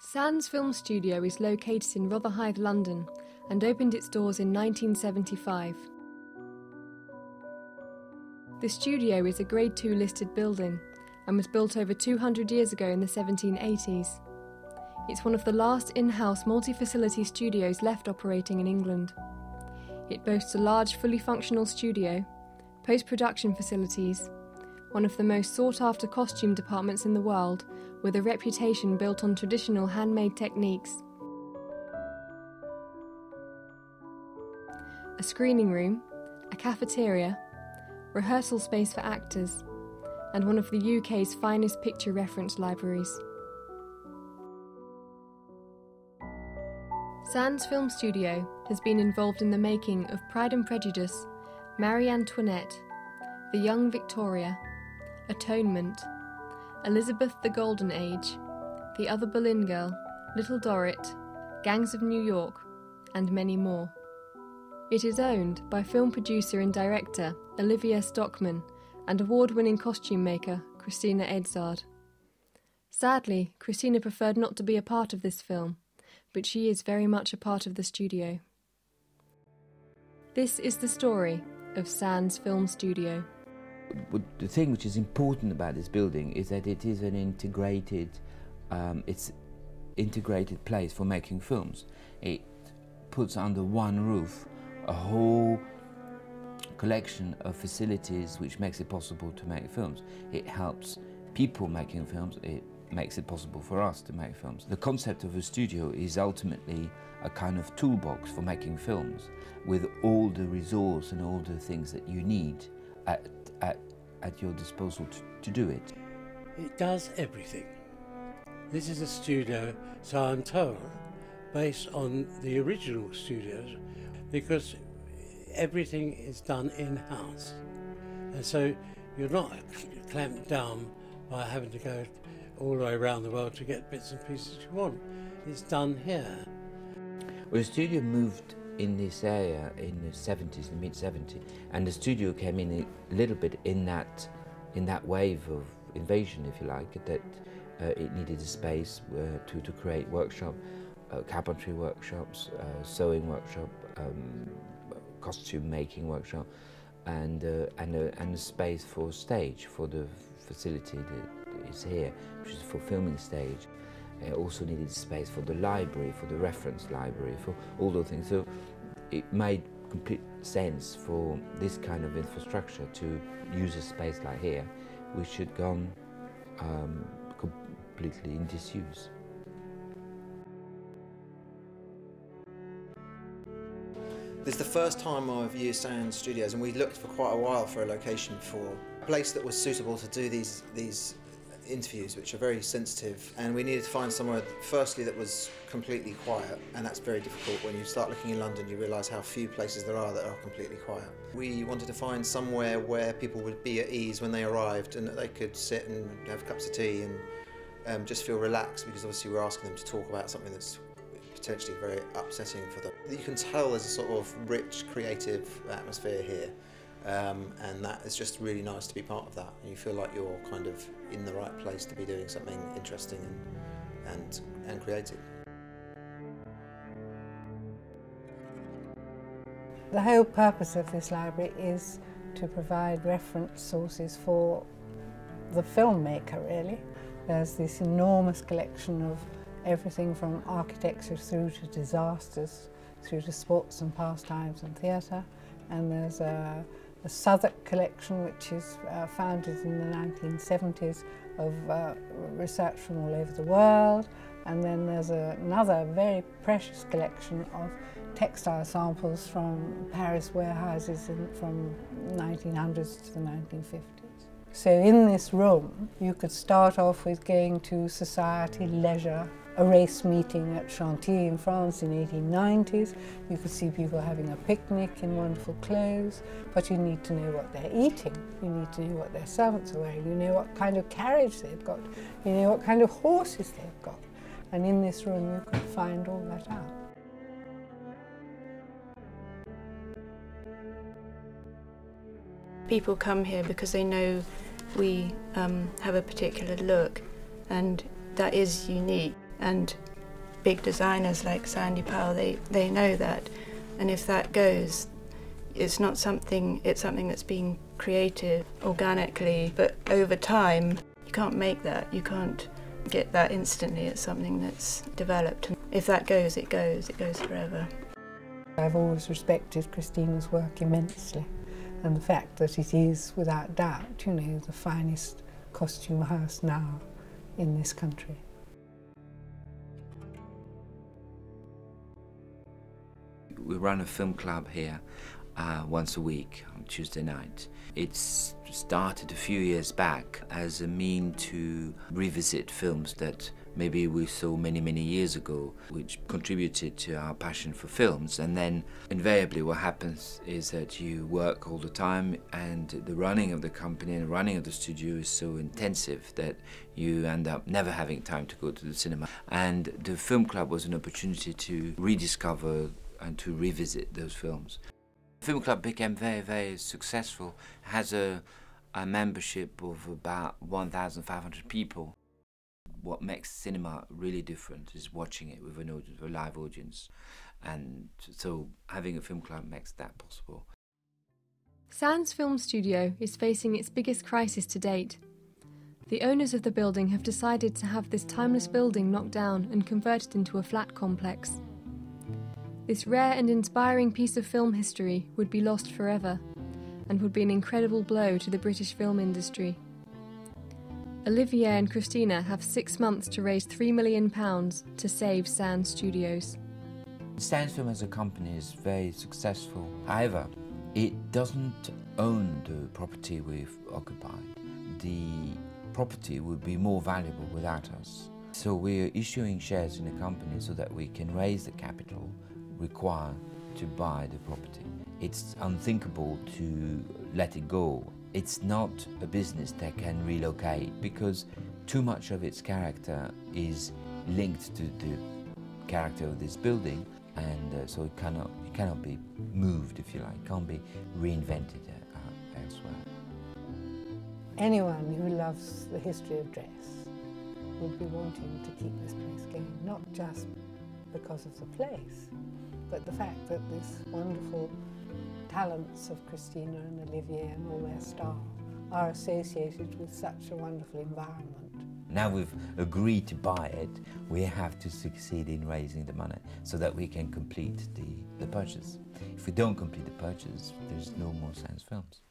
Sands Film Studio is located in Rotherhithe, London, and opened its doors in 1975. The studio is a Grade II listed building and was built over 200 years ago in the 1780s. It's one of the last in-house multi-facility studios left operating in England. It boasts a large, fully functional studio, post-production facilities, one of the most sought-after costume departments in the world, with a reputation built on traditional handmade techniques, a screening room, a cafeteria, rehearsal space for actors, and one of the UK's finest picture reference libraries. Sands Film Studio has been involved in the making of Pride and Prejudice, Marie Antoinette, The Young Victoria, Atonement, Elizabeth the Golden Age, The Other Boleyn Girl, Little Dorrit, Gangs of New York, and many more. It is owned by film producer and director Olivia Stockman and award-winning costume maker Christina Edzard. Sadly, Christina preferred not to be a part of this film, but she is very much a part of the studio. This is the story of Sands Film Studio. The thing which is important about this building is that it is an integrated place for making films. It puts under one roof a whole collection of facilities which makes it possible to make films. It helps people making films, it makes it possible for us to make films. The concept of a studio is ultimately a kind of toolbox for making films with all the resource and all the things that you need at your disposal to do it. It does everything. This is a studio, so I'm told, based on the original studios, because everything is done in-house. And so you're not clamped down by having to go all the way around the world to get bits and pieces you want. It's done here. Well, the studio moved in this area in the 70s, the mid-70s, and the studio came in a little bit in that wave of invasion, if you like, that it needed a space to create workshop, carpentry workshops, sewing workshop, costume making workshop, and a space for stage, for the facility that is here, which is for filming stage. It also needed space for the library, for the reference library, for all those things. So it made complete sense for this kind of infrastructure to use a space like here, which had gone completely in disuse. This is the first time I've used Sands Studios, and we looked for quite a while for a location for a place that was suitable to do these interviews, which are very sensitive, and we needed to find somewhere, firstly, that was completely quiet, and that's very difficult. When you start looking in London, you realise how few places there are that are completely quiet. We wanted to find somewhere where people would be at ease when they arrived, and that they could sit and have cups of tea and just feel relaxed, because obviously we're asking them to talk about something that's potentially very upsetting for them. You can tell there's a sort of rich, creative atmosphere here. And that is just really nice to be part of that. And you feel like you're kind of in the right place to be doing something interesting and creative. The whole purpose of this library is to provide reference sources for the filmmaker, really. There's this enormous collection of everything from architecture through to disasters, through to sports and pastimes and theatre. And there's a Southwark collection, which is founded in the 1970s, of research from all over the world. And then there's another very precious collection of textile samples from Paris warehouses from 1900s to the 1950s. So in this room, you could start off with going to society, leisure, a race meeting at Chantilly in France in the 1890s. You could see people having a picnic in wonderful clothes, but you need to know what they're eating. You need to know what their servants are wearing. You know what kind of carriage they've got. You know what kind of horses they've got. And in this room you could find all that out. People come here because they know we have a particular look, and that is unique. And big designers like Sandy Powell, they know that, and if that goes, it's something that's being created organically, but over time you can't make that, you can't get that instantly. It's something that's developed, and if that goes, it goes forever. I've always respected Christina's work immensely, and the fact that it is, without doubt, you know, the finest costume house now in this country. We run a film club here once a week on Tuesday night. It's started a few years back as a mean to revisit films that maybe we saw many years ago, which contributed to our passion for films. And then invariably what happens is that you work all the time, and the running of the company and the running of the studio is so intensive that you end up never having time to go to the cinema. And the film club was an opportunity to rediscover and to revisit those films. The film club became very successful, has a membership of about 1,500 people. What makes cinema really different is watching it with a live audience, and so having a film club makes that possible. Sands Film Studio is facing its biggest crisis to date. The owners of the building have decided to have this timeless building knocked down and converted into a flat complex. This rare and inspiring piece of film history would be lost forever, and would be an incredible blow to the British film industry. Olivier and Christina have 6 months to raise £3 million to save Sands Studios. Sands Film as a company is very successful. However, it doesn't own the property we've occupied. The property would be more valuable without us. So we're issuing shares in the company so that we can raise the capital required to buy the property. It's unthinkable to let it go. It's not a business that can relocate because too much of its character is linked to the character of this building, and so it cannot be moved, if you like, can't be reinvented elsewhere. Anyone who loves the history of dress would be wanting to keep this place going, not just because of the place, but the fact that this wonderful talents of Christina and Olivier and all their staff are associated with such a wonderful environment. Now we've agreed to buy it, we have to succeed in raising the money so that we can complete the purchase. If we don't complete the purchase, there's no more Sands Films.